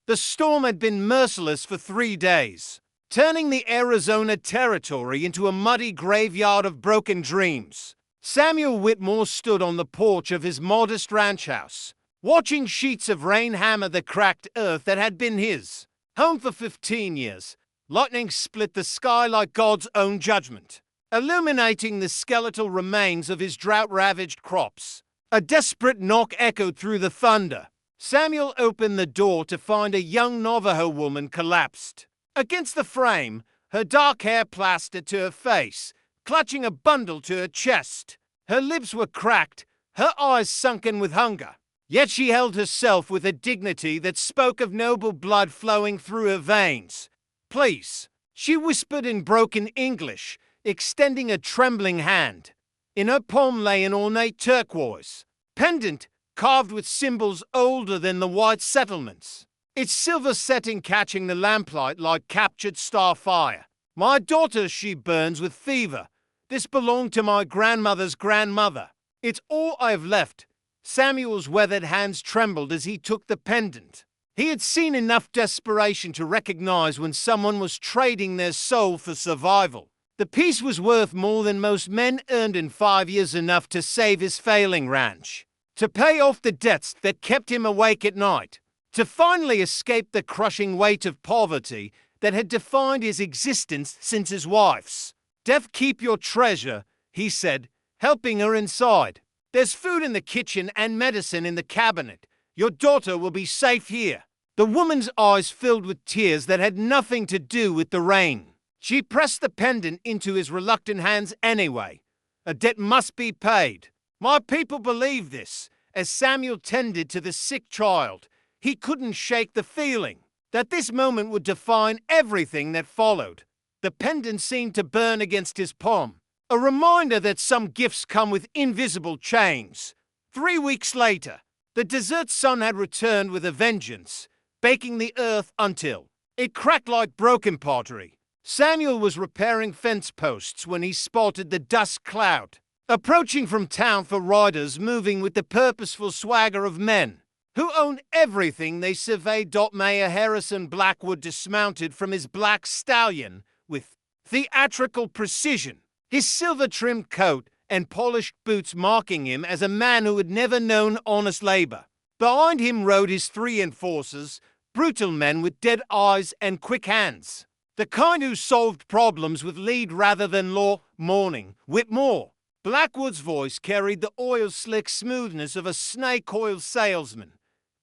The storm had been merciless for 3 days, turning the Arizona territory into a muddy graveyard of broken dreams. Samuel Whitmore stood on the porch of his modest ranch house, watching sheets of rain hammer the cracked earth that had been his home for 15 years. Lightning split the sky like God's own judgment, illuminating the skeletal remains of his drought-ravaged crops. A desperate knock echoed through the thunder. Samuel opened the door to find a young Navajo woman collapsed against the frame, her dark hair plastered to her face, clutching a bundle to her chest. Her lips were cracked, her eyes sunken with hunger. Yet she held herself with a dignity that spoke of noble blood flowing through her veins. "Please," she whispered in broken English, extending a trembling hand. In her palm lay an ornate turquoise pendant carved with symbols older than the white settlements, its silver setting catching the lamplight like captured starfire. "My daughter, she burns with fever. This belonged to my grandmother's grandmother. It's all I have left." Samuel's weathered hands trembled as he took the pendant. He had seen enough desperation to recognize when someone was trading their soul for survival. The piece was worth more than most men earned in 5 years, enough to save his failing ranch, to pay off the debts that kept him awake at night, to finally escape the crushing weight of poverty that had defined his existence since his wife's death. "Keep your treasure," he said, helping her inside. "There's food in the kitchen and medicine in the cabinet. Your daughter will be safe here." The woman's eyes filled with tears that had nothing to do with the rain. She pressed the pendant into his reluctant hands anyway. A debt must be paid. My people believe this. As Samuel tended to the sick child, he couldn't shake the feeling that this moment would define everything that followed. The pendant seemed to burn against his palm, a reminder that some gifts come with invisible chains. 3 weeks later, the desert sun had returned with a vengeance, baking the earth until it cracked like broken pottery. Samuel was repairing fence posts when he spotted the dust cloud approaching from town for riders moving with the purposeful swagger of men who own everything they surveyed. Mayor Harrison Blackwood dismounted from his black stallion with theatrical precision, his silver-trimmed coat and polished boots marking him as a man who had never known honest labor. Behind him rode his 3 enforcers, brutal men with dead eyes and quick hands, the kind who solved problems with lead rather than law. "Morning, Whitmore." Blackwood's voice carried the oil-slick smoothness of a snake-oil salesman.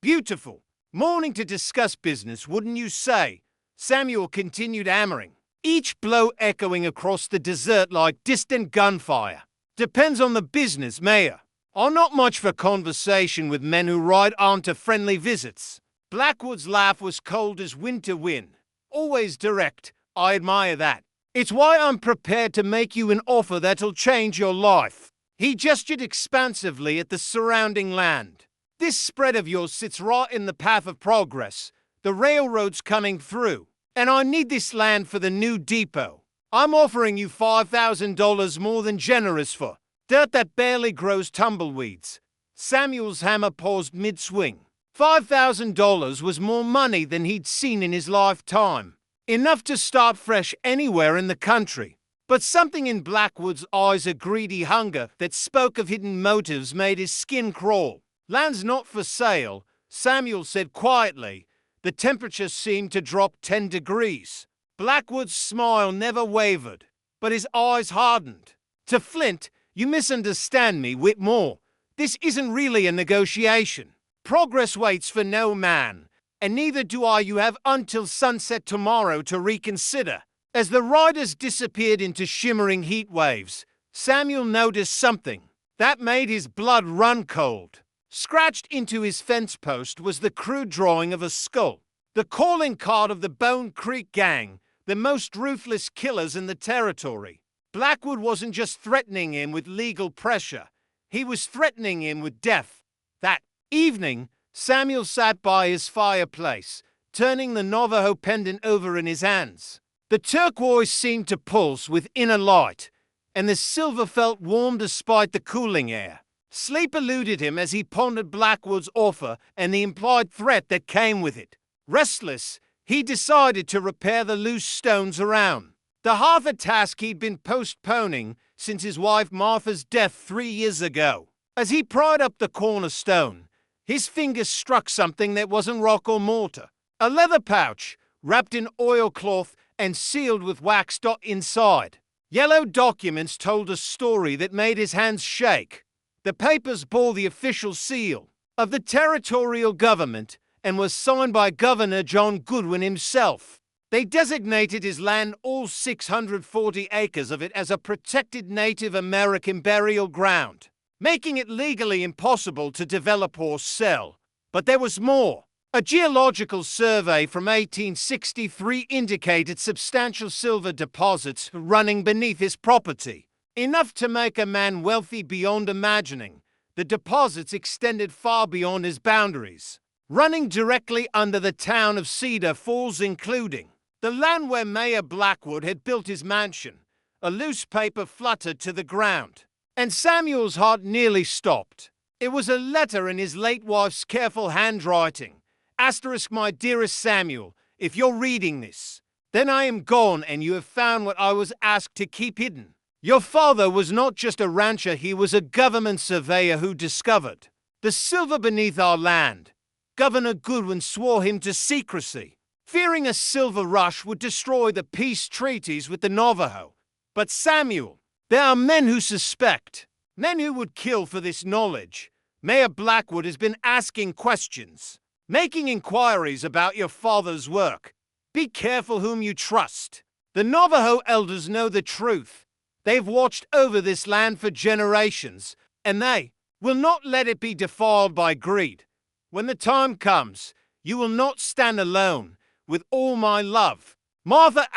"Beautiful. Morning to discuss business, wouldn't you say?" Samuel continued hammering, each blow echoing across the desert like distant gunfire. "Depends on the business, Mayor. I'm not much for conversation with men who ride onto friendly visits." Blackwood's laugh was cold as winter wind. "Always direct. I admire that. It's why I'm prepared to make you an offer that'll change your life." He gestured expansively at the surrounding land. "This spread of yours sits right in the path of progress. The railroad's coming through, and I need this land for the new depot. I'm offering you $5,000 more than generous for dirt that barely grows tumbleweeds." Samuel's hammer paused mid-swing. $5,000 was more money than he'd seen in his lifetime, enough to start fresh anywhere in the country. But something in Blackwood's eyes, a greedy hunger that spoke of hidden motives, made his skin crawl. "Land's not for sale," Samuel said quietly. The temperature seemed to drop 10 degrees. Blackwood's smile never wavered, but his eyes hardened. "To Flint, you misunderstand me, Whitmore. This isn't really a negotiation. Progress waits for no man, and neither do I. You have until sunset tomorrow to reconsider." As the riders disappeared into shimmering heat waves, Samuel noticed something that made his blood run cold. Scratched into his fence post was the crude drawing of a skull, the calling card of the Bone Creek Gang, the most ruthless killers in the territory. Blackwood wasn't just threatening him with legal pressure, he was threatening him with death. That evening, Samuel sat by his fireplace, turning the Navajo pendant over in his hands. The turquoise seemed to pulse with inner light, and the silver felt warm despite the cooling air. Sleep eluded him as he pondered Blackwood's offer and the implied threat that came with it. Restless, he decided to repair the loose stones around. The half a task he'd been postponing since his wife Martha's death 3 years ago. As he pried up the cornerstone, his fingers struck something that wasn't rock or mortar. A leather pouch, wrapped in oilcloth and sealed with wax dot inside. Yellow documents told a story that made his hands shake. The papers bore the official seal of the territorial government and was signed by Governor John Goodwin himself. They designated his land, all 640 acres of it, as a protected Native American burial ground, making it legally impossible to develop or sell. But there was more. A geological survey from 1863 indicated substantial silver deposits running beneath his property, enough to make a man wealthy beyond imagining. The deposits extended far beyond his boundaries, running directly under the town of Cedar Falls, including the land where Mayor Blackwood had built his mansion. A loose paper fluttered to the ground, and Samuel's heart nearly stopped. It was a letter in his late wife's careful handwriting. Asterisk, my dearest Samuel, if you're reading this, then I am gone and you have found what I was asked to keep hidden. Your father was not just a rancher, he was a government surveyor who discovered the silver beneath our land. Governor Goodwin swore him to secrecy, fearing a silver rush would destroy the peace treaties with the Navajo. But Samuel, there are men who suspect, men who would kill for this knowledge. Mayor Blackwood has been asking questions, making inquiries about your father's work. Be careful whom you trust. The Navajo elders know the truth. They've watched over this land for generations, and they will not let it be defiled by greed. When the time comes, you will not stand alone. With all my love. Martha.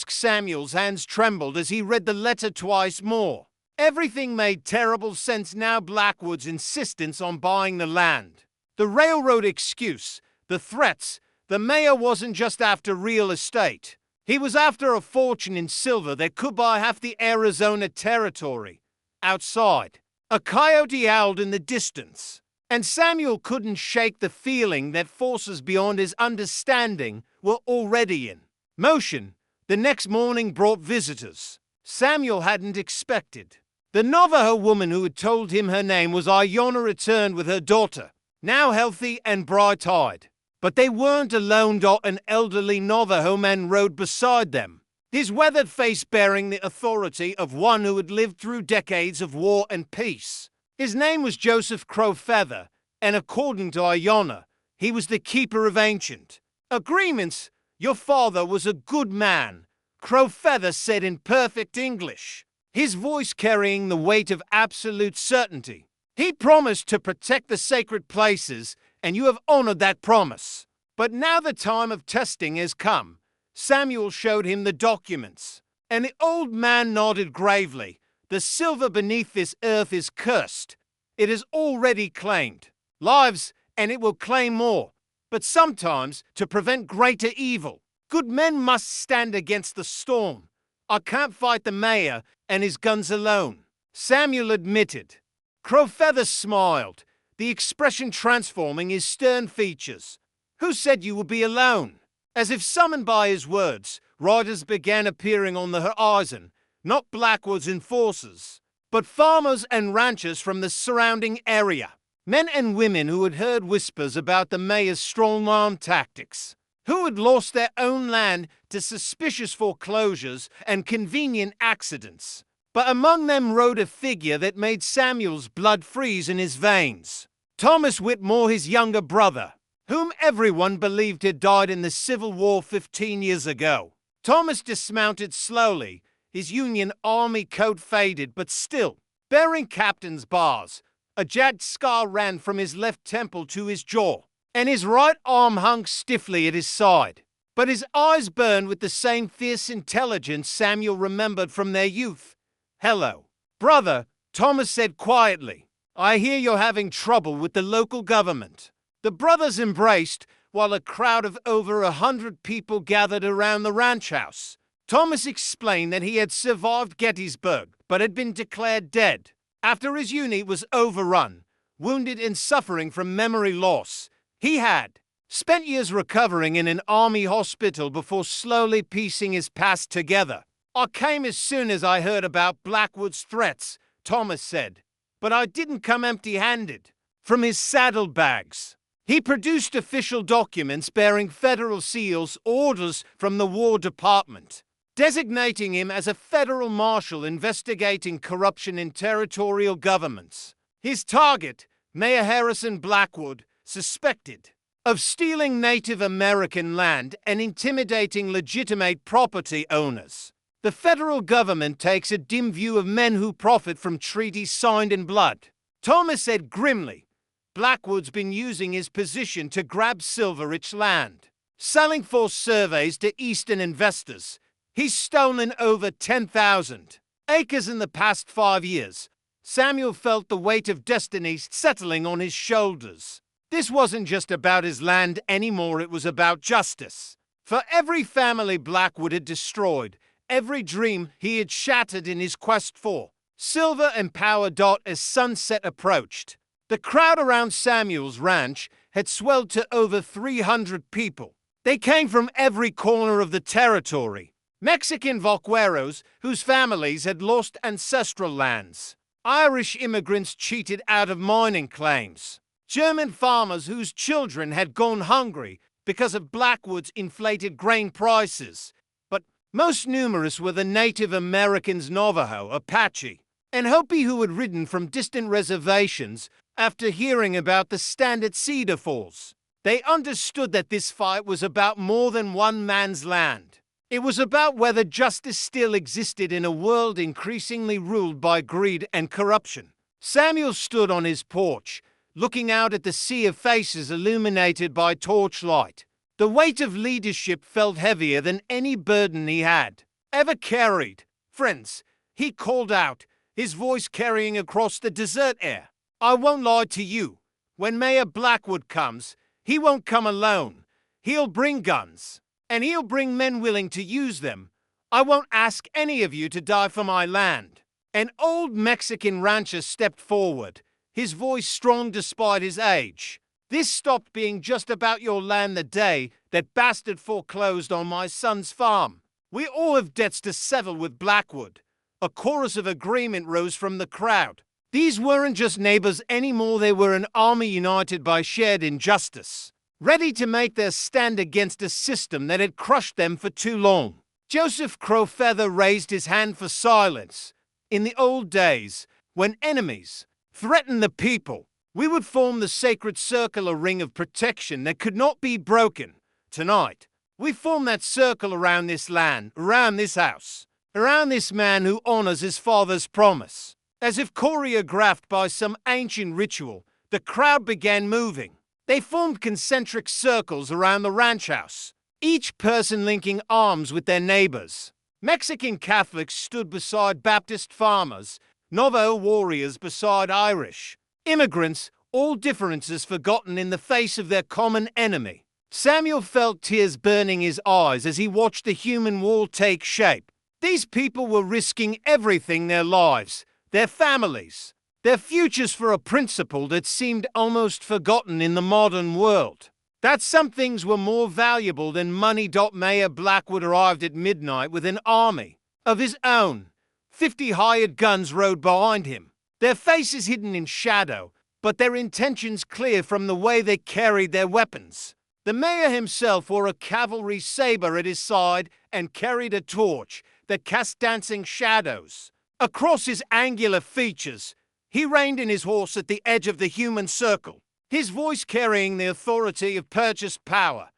Samuel's hands trembled as he read the letter twice more. Everything made terrible sense now. Blackwood's insistence on buying the land, the railroad excuse, the threats. The mayor wasn't just after real estate. He was after a fortune in silver that could buy half the Arizona territory. Outside, a coyote howled in the distance, and Samuel couldn't shake the feeling that forces beyond his understanding were already in motion. The next morning brought visitors Samuel hadn't expected. The Navajo woman who had told him her name was Iona returned with her daughter, now healthy and bright-eyed. But they weren't alone. An elderly Navajo man rode beside them, his weathered face bearing the authority of one who had lived through decades of war and peace. His name was Joseph Crowfeather, and according to Iona, he was the keeper of ancient agreements. Your father was a good man, Crowfeather said in perfect English, his voice carrying the weight of absolute certainty. He promised to protect the sacred places, and you have honored that promise. But now the time of testing has come. Samuel showed him the documents, and the old man nodded gravely. The silver beneath this earth is cursed. It has already claimed lives, and it will claim more. But sometimes, to prevent greater evil, good men must stand against the storm. I can't fight the mayor and his guns alone, Samuel admitted. Crowfeather smiled, the expression transforming his stern features. Who said you would be alone? As if summoned by his words, riders began appearing on the horizon, not Blackwood's enforcers, but farmers and ranchers from the surrounding area. Men and women who had heard whispers about the mayor's strong-arm tactics, who had lost their own land to suspicious foreclosures and convenient accidents. But among them rode a figure that made Samuel's blood freeze in his veins. Thomas Whitmore, his younger brother, whom everyone believed had died in the Civil War 15 years ago. Thomas dismounted slowly, his Union Army coat faded but still bearing captain's bars. A jagged scar ran from his left temple to his jaw, and his right arm hung stiffly at his side. But his eyes burned with the same fierce intelligence Samuel remembered from their youth. "Hello, brother," Thomas said quietly. "I hear you're having trouble with the local government." The brothers embraced while a crowd of over 100 people gathered around the ranch house. Thomas explained that he had survived Gettysburg, but had been declared dead after his unit was overrun, wounded and suffering from memory loss. He had spent years recovering in an army hospital before slowly piecing his past together. "I came as soon as I heard about Blackwood's threats," Thomas said. "But I didn't come empty-handed." From his saddlebags, he produced official documents bearing federal seals, orders from the War Department, designating him as a federal marshal investigating corruption in territorial governments. His target, Mayor Harrison Blackwood, suspected of stealing Native American land and intimidating legitimate property owners. The federal government takes a dim view of men who profit from treaties signed in blood. Thomas said grimly, "Blackwood's been using his position to grab silver-rich land, selling false surveys to Eastern investors. He's stolen over 10,000 acres in the past 5 years." Samuel felt the weight of destiny settling on his shoulders. This wasn't just about his land anymore, it was about justice. For every family Blackwood had destroyed, every dream he had shattered in his quest for silver and power. As sunset approached, the crowd around Samuel's ranch had swelled to over 300 people. They came from every corner of the territory. Mexican vaqueros whose families had lost ancestral lands, Irish immigrants cheated out of mining claims, German farmers whose children had gone hungry because of Blackwood's inflated grain prices. But most numerous were the Native Americans, Navajo, Apache, and Hopi, who had ridden from distant reservations after hearing about the stand at Cedar Falls. They understood that this fight was about more than one man's land. It was about whether justice still existed in a world increasingly ruled by greed and corruption. Samuel stood on his porch, looking out at the sea of faces illuminated by torchlight. The weight of leadership felt heavier than any burden he had ever carried. "Friends," he called out, his voice carrying across the desert air, "I won't lie to you. When Mayor Blackwood comes, he won't come alone. He'll bring guns, and he'll bring men willing to use them. I won't ask any of you to die for my land." An old Mexican rancher stepped forward, his voice strong despite his age. "This stopped being just about your land the day that bastard foreclosed on my son's farm. We all have debts to settle with Blackwood." A chorus of agreement rose from the crowd. These weren't just neighbors anymore, they were an army united by shared injustice, ready to make their stand against a system that had crushed them for too long. Joseph Crowfeather raised his hand for silence. "In the old days, when enemies threatened the people, we would form the sacred circle, a ring of protection that could not be broken. Tonight, we form that circle around this land, around this house, around this man who honors his father's promise." As if choreographed by some ancient ritual, the crowd began moving. They formed concentric circles around the ranch house, each person linking arms with their neighbors. Mexican Catholics stood beside Baptist farmers, Navajo warriors beside Irish immigrants, all differences forgotten in the face of their common enemy. Samuel felt tears burning his eyes as he watched the human wall take shape. These people were risking everything, their lives, their families, their futures, for a principle that seemed almost forgotten in the modern world. That some things were more valuable than money. Mayor Blackwood arrived at midnight with an army of his own. 50 hired guns rode behind him, their faces hidden in shadow, but their intentions clear from the way they carried their weapons. The mayor himself wore a cavalry saber at his side and carried a torch that cast dancing shadows across his angular features. He reined in his horse at the edge of the human circle, his voice carrying the authority of purchased power.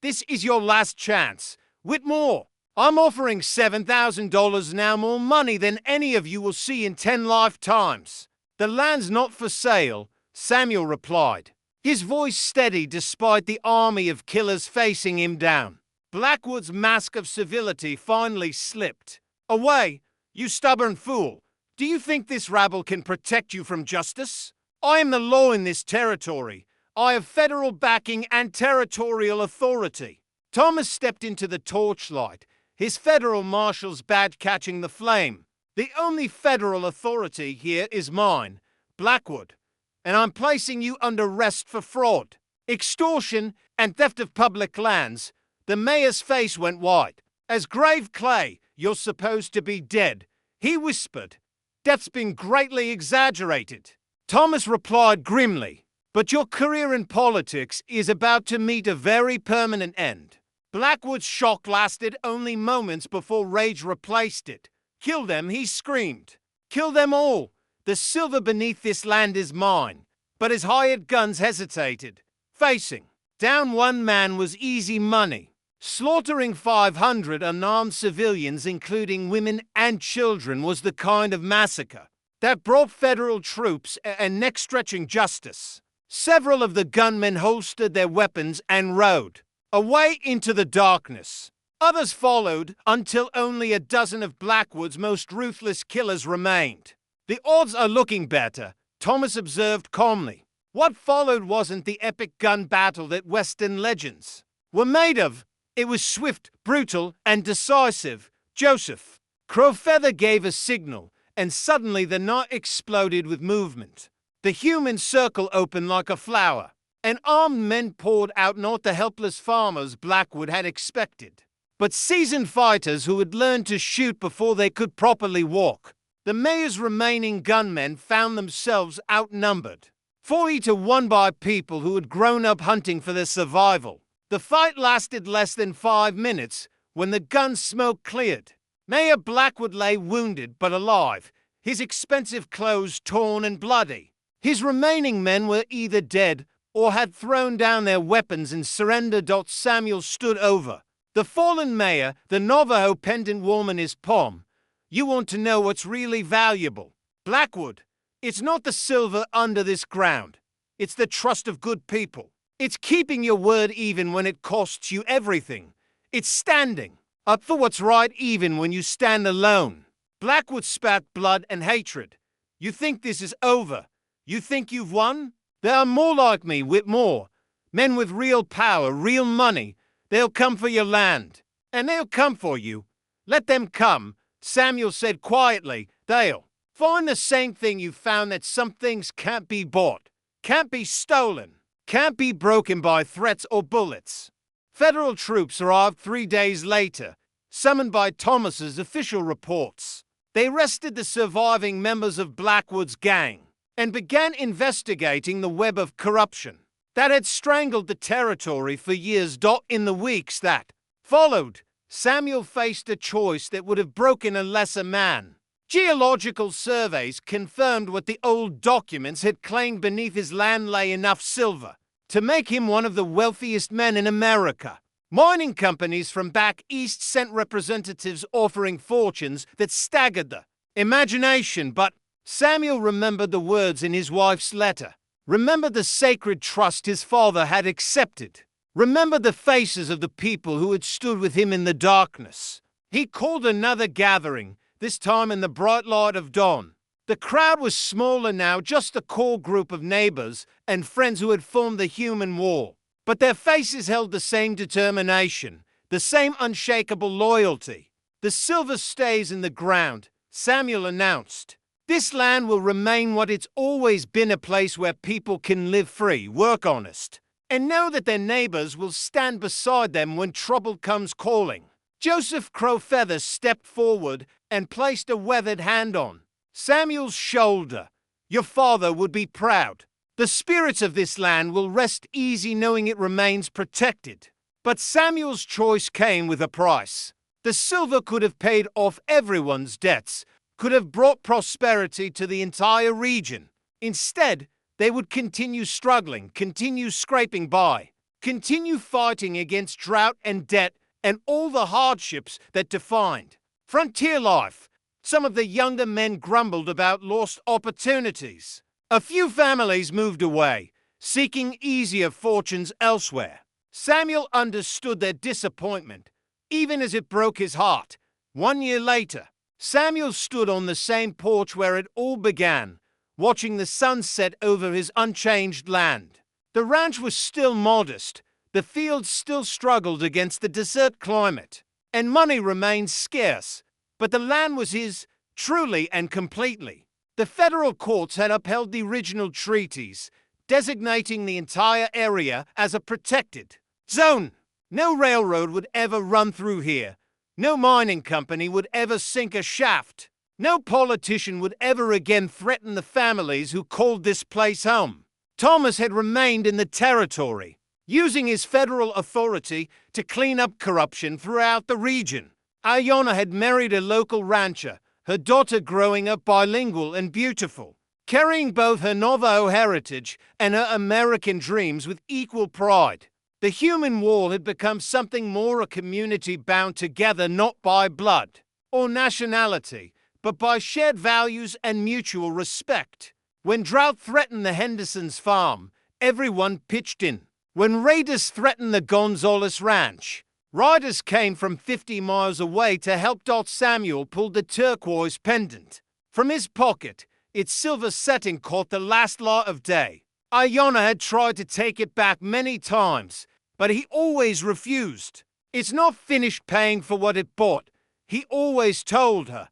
"This is your last chance. Whitmore, I'm offering $7,000 now, more money than any of you will see in 10 lifetimes." "The land's not for sale," Samuel replied, his voice steady despite the army of killers facing him down. Blackwood's mask of civility finally slipped away. "You stubborn fool. Do you think this rabble can protect you from justice? I am the law in this territory. I have federal backing and territorial authority." Thomas stepped into the torchlight, his federal marshal's badge catching the flame. "The only federal authority here is mine, Blackwood, and I'm placing you under arrest for fraud." extortion, and theft of public lands, the mayor's face went white. As Grave Clay, "You're supposed to be dead," he whispered. "Death's been greatly exaggerated." Thomas replied grimly, "But your career in politics is about to meet a very permanent end." Blackwood's shock lasted only moments before rage replaced it. "Kill them," he screamed. "Kill them all. The silver beneath this land is mine." But his hired guns hesitated. Facing down one man was easy money. Slaughtering 500 unarmed civilians, including women and children, was the kind of massacre that brought federal troops and neck-stretching justice. Several of the gunmen holstered their weapons and rode away into the darkness. Others followed until only a dozen of Blackwood's most ruthless killers remained. "The odds are looking better," Thomas observed calmly. What followed wasn't the epic gun battle that Western legends were made of. It was swift, brutal, and decisive. Joseph Crowfeather gave a signal, and suddenly the night exploded with movement. The human circle opened like a flower, and armed men poured out, not the helpless farmers Blackwood had expected, but seasoned fighters who had learned to shoot before they could properly walk. The mayor's remaining gunmen found themselves outnumbered 40-1 by people who had grown up hunting for their survival. The fight lasted less than 5 minutes when the gun smoke cleared. Mayor Blackwood lay wounded but alive, his expensive clothes torn and bloody. His remaining men were either dead or had thrown down their weapons and surrendered. Samuel stood over the fallen mayor, the Navajo pendant warm in his palm. "You want to know what's really valuable, Blackwood? It's not the silver under this ground. It's the trust of good people. It's keeping your word even when it costs you everything. It's standing up for what's right even when you stand alone." Blackwood spat blood and hatred. "You think this is over? You think you've won? There are more like me, Whitmore. Men with real power, real money. They'll come for your land. And they'll come for you. Let them come," Samuel said quietly. "They'll find the same thing you found, that some things can't be bought, can't be stolen, can't be broken by threats or bullets." Federal troops arrived 3 days later, summoned by Thomas's official reports. They arrested the surviving members of Blackwood's gang and began investigating the web of corruption that had strangled the territory for years. In the weeks that followed, Samuel faced a choice that would have broken a lesser man. Geological surveys confirmed what the old documents had claimed: beneath his land lay enough silver to make him one of the wealthiest men in America. Mining companies from back east sent representatives offering fortunes that staggered the imagination. But Samuel remembered the words in his wife's letter. Remembered the sacred trust his father had accepted. Remembered the faces of the people who had stood with him in the darkness. He called another gathering, this time in the bright light of dawn. The crowd was smaller now, just a core group of neighbors and friends who had formed the human wall. But their faces held the same determination, the same unshakable loyalty. "The silver stays in the ground," Samuel announced. "This land will remain what it's always been, a place where people can live free, work honest, and know that their neighbors will stand beside them when trouble comes calling." Joseph Crowfeather stepped forward and placed a weathered hand on Samuel's shoulder. "Your father would be proud. The spirits of this land will rest easy knowing it remains protected." But Samuel's choice came with a price. The silver could have paid off everyone's debts, could have brought prosperity to the entire region. Instead, they would continue struggling, continue scraping by, continue fighting against drought and debt and all the hardships that defined frontier life. Some of the younger men grumbled about lost opportunities. A few families moved away, seeking easier fortunes elsewhere. Samuel understood their disappointment, even as it broke his heart. 1 year later, Samuel stood on the same porch where it all began, watching the sun set over his unchanged land. The ranch was still modest, the fields still struggled against the desert climate, and money remained scarce, but the land was his, truly and completely. The federal courts had upheld the original treaties, designating the entire area as a protected zone. No railroad would ever run through here. No mining company would ever sink a shaft. No politician would ever again threaten the families who called this place home. Thomas had remained in the territory, using his federal authority to clean up corruption throughout the region. Iona had married a local rancher, her daughter growing up bilingual and beautiful, carrying both her Navajo heritage and her American dreams with equal pride. The human wall had become something more, a community bound together not by blood or nationality, but by shared values and mutual respect. When drought threatened the Hendersons' farm, everyone pitched in. When raiders threatened the Gonzales Ranch, riders came from 50 miles away to help. Samuel pulled the turquoise pendant from his pocket. Its silver setting caught the last light of day. Iona had tried to take it back many times, but he always refused. It's not finished paying for what it bought, he always told her.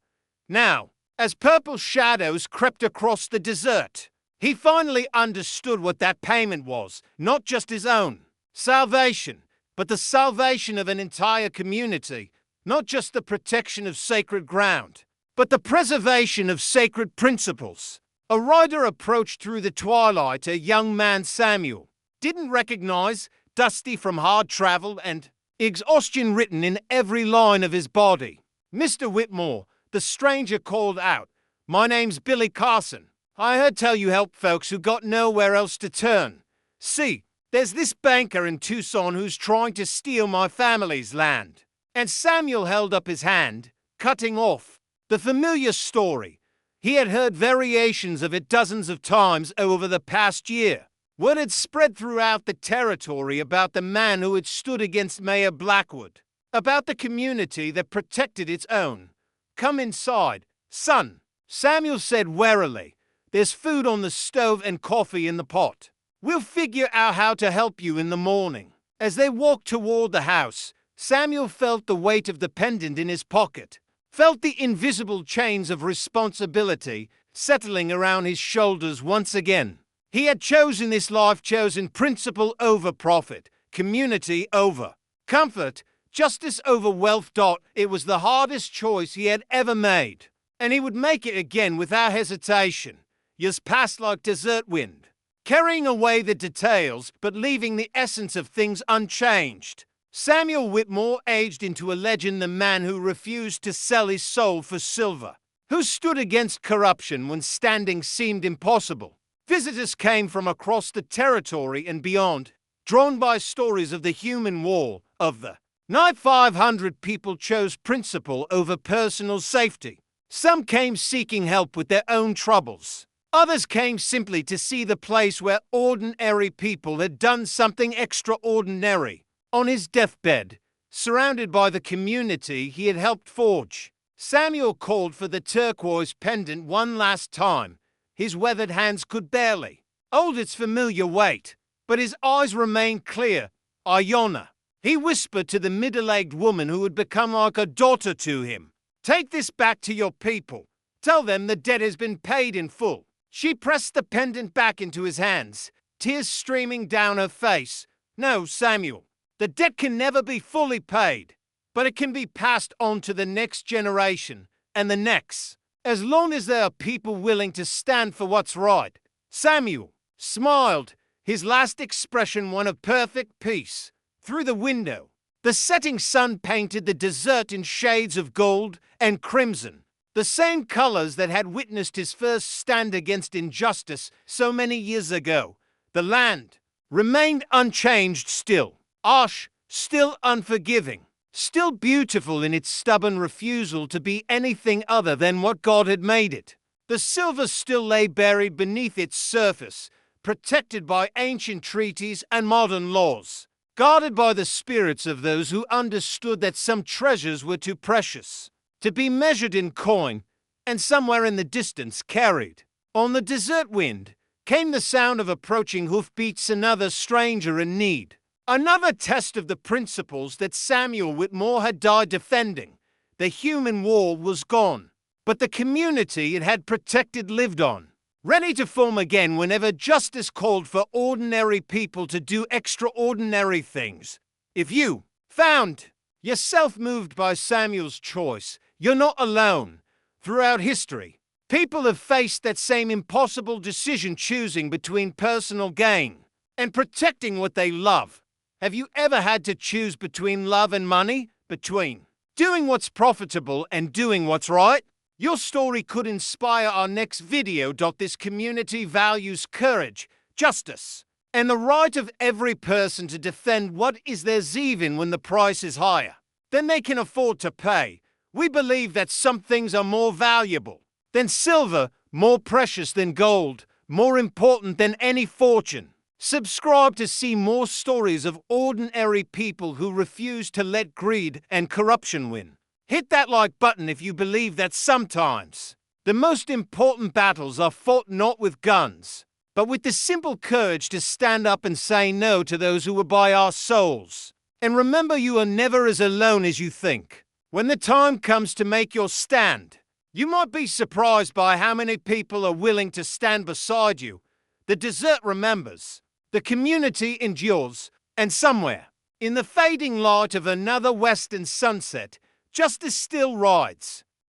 Now, as purple shadows crept across the desert, he finally understood what that payment was, not just his own salvation, but the salvation of an entire community, not just the protection of sacred ground, but the preservation of sacred principles. A rider approached through the twilight. A young man, Samuel, didn't recognize, dusty from hard travel and exhaustion written in every line of his body. Mr. Whitmore, the stranger called out, "My name's Billy Carson. I heard tell you help folks who got nowhere else to turn. See, there's this banker in Tucson who's trying to steal my family's land." And Samuel held up his hand, cutting off the familiar story. He had heard variations of it dozens of times over the past year. Word had spread throughout the territory about the man who had stood against Mayor Blackwood, about the community that protected its own. "Come inside, son," Samuel said warily. "There's food on the stove and coffee in the pot. We'll figure out how to help you in the morning." As they walked toward the house, Samuel felt the weight of the pendant in his pocket, felt the invisible chains of responsibility settling around his shoulders once again. He had chosen this life, chosen principle over profit, community over comfort, justice over wealth. It was the hardest choice he had ever made, and he would make it again without hesitation. Years passed like desert wind, carrying away the details but leaving the essence of things unchanged. Samuel Whitmore aged into a legend, the man who refused to sell his soul for silver, who stood against corruption when standing seemed impossible. Visitors came from across the territory and beyond, drawn by stories of the human wall, of the night 500 people chose principle over personal safety. Some came seeking help with their own troubles. Others came simply to see the place where ordinary people had done something extraordinary. On his deathbed, surrounded by the community he had helped forge, Samuel called for the turquoise pendant one last time. His weathered hands could barely hold its familiar weight, but his eyes remained clear. "Iona," he whispered to the middle-aged woman who had become like a daughter to him. "Take this back to your people. Tell them the debt has been paid in full." She pressed the pendant back into his hands, tears streaming down her face. "No, Samuel, the debt can never be fully paid, but it can be passed on to the next generation and the next, as long as there are people willing to stand for what's right." Samuel smiled, his last expression one of perfect peace. Through the window, the setting sun painted the desert in shades of gold and crimson, the same colors that had witnessed his first stand against injustice so many years ago. The land remained unchanged still, harsh, still unforgiving, still beautiful in its stubborn refusal to be anything other than what God had made it. The silver still lay buried beneath its surface, protected by ancient treaties and modern laws, guarded by the spirits of those who understood that some treasures were too precious to be measured in coin, and somewhere in the distance carried on the desert wind came the sound of approaching hoofbeats. Another stranger in need, another test of the principles that Samuel Whitmore had died defending. The human wall was gone, but the community it had protected lived on. ready to form again whenever justice called for ordinary people to do extraordinary things. If you found yourself moved by Samuel's choice, you're not alone. Throughout history, people have faced that same impossible decision, choosing between personal gain and protecting what they love. Have you ever had to choose between love and money? Between doing what's profitable and doing what's right? Your story could inspire our next video. This community values courage, justice, and the right of every person to defend what is theirs even when the price is higher than they can afford to pay. We believe that some things are more valuable than silver, more precious than gold, more important than any fortune. Subscribe to see more stories of ordinary people who refuse to let greed and corruption win. Hit that like button if you believe that sometimes the most important battles are fought not with guns, but with the simple courage to stand up and say no to those who will buy our souls. And remember, you are never as alone as you think. When the time comes to make your stand, you might be surprised by how many people are willing to stand beside you. The desert remembers, the community endures, and somewhere, in the fading light of another western sunset, justice still rides.